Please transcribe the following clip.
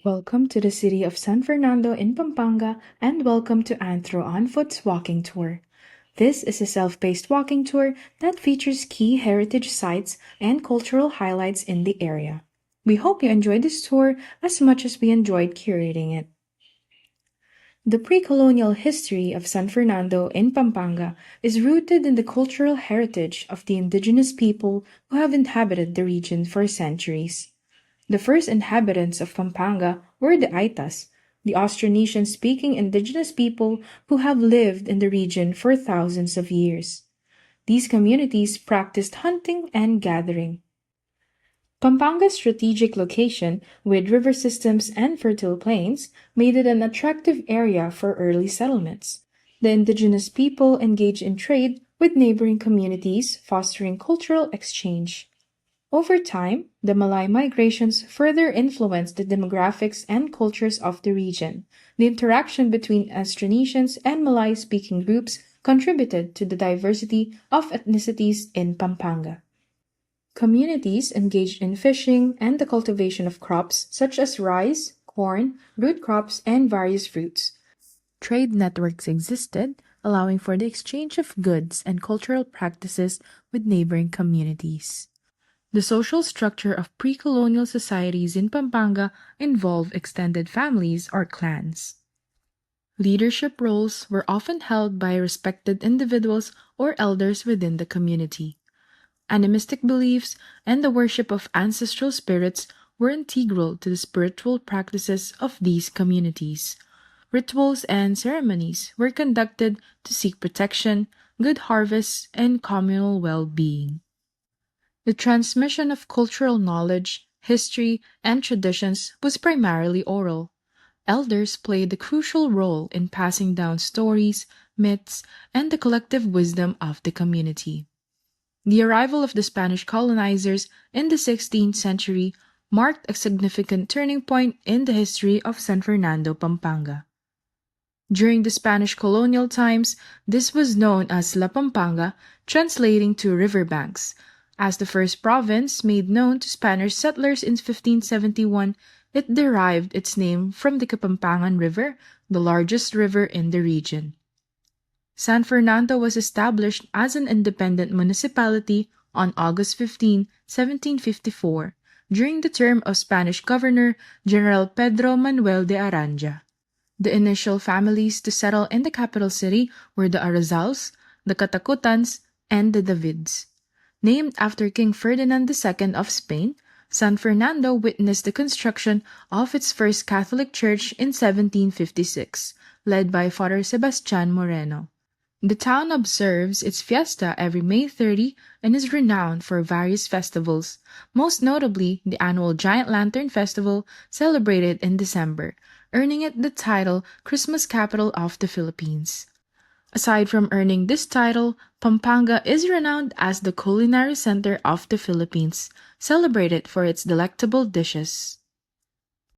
Welcome to the city of San Fernando in Pampanga and welcome to Anthro on Foot's walking tour. This is a self-paced walking tour that features key heritage sites and cultural highlights in the area. We hope you enjoyed this tour as much as we enjoyed curating it. The pre-colonial history of San Fernando in Pampanga is rooted in the cultural heritage of the indigenous people who have inhabited the region for centuries. The first inhabitants of Pampanga were the Aitas, the Austronesian-speaking indigenous people who have lived in the region for thousands of years. These communities practiced hunting and gathering. Pampanga's strategic location, with river systems and fertile plains, made it an attractive area for early settlements. The indigenous people engaged in trade with neighboring communities, fostering cultural exchange. Over time, the Malay migrations further influenced the demographics and cultures of the region. The interaction between Austronesians and Malay-speaking groups contributed to the diversity of ethnicities in Pampanga. Communities engaged in fishing and the cultivation of crops such as rice, corn, root crops, and various fruits. Trade networks existed, allowing for the exchange of goods and cultural practices with neighboring communities. The social structure of pre-colonial societies in Pampanga involved extended families or clans. Leadership roles were often held by respected individuals or elders within the community. Animistic beliefs and the worship of ancestral spirits were integral to the spiritual practices of these communities. Rituals and ceremonies were conducted to seek protection, good harvests, and communal well-being. The transmission of cultural knowledge, history, and traditions was primarily oral. Elders played a crucial role in passing down stories, myths, and the collective wisdom of the community. The arrival of the Spanish colonizers in the 16th century marked a significant turning point in the history of San Fernando, Pampanga. During the Spanish colonial times, this was known as La Pampanga, translating to riverbanks. As the first province made known to Spanish settlers in 1571, it derived its name from the Kapampangan River, the largest river in the region. San Fernando was established as an independent municipality on August 15, 1754, during the term of Spanish Governor General Pedro Manuel de Aranja. The initial families to settle in the capital city were the Raizels, the Katakutans, and the Davids. Named after King Ferdinand II of Spain, San Fernando witnessed the construction of its first Catholic church in 1756, led by Father Sebastian Moreno. The town observes its fiesta every May 30 and is renowned for various festivals, most notably the annual Giant Lantern Festival celebrated in December, earning it the title Christmas Capital of the Philippines. Aside from earning this title, Pampanga is renowned as the culinary center of the Philippines, celebrated for its delectable dishes.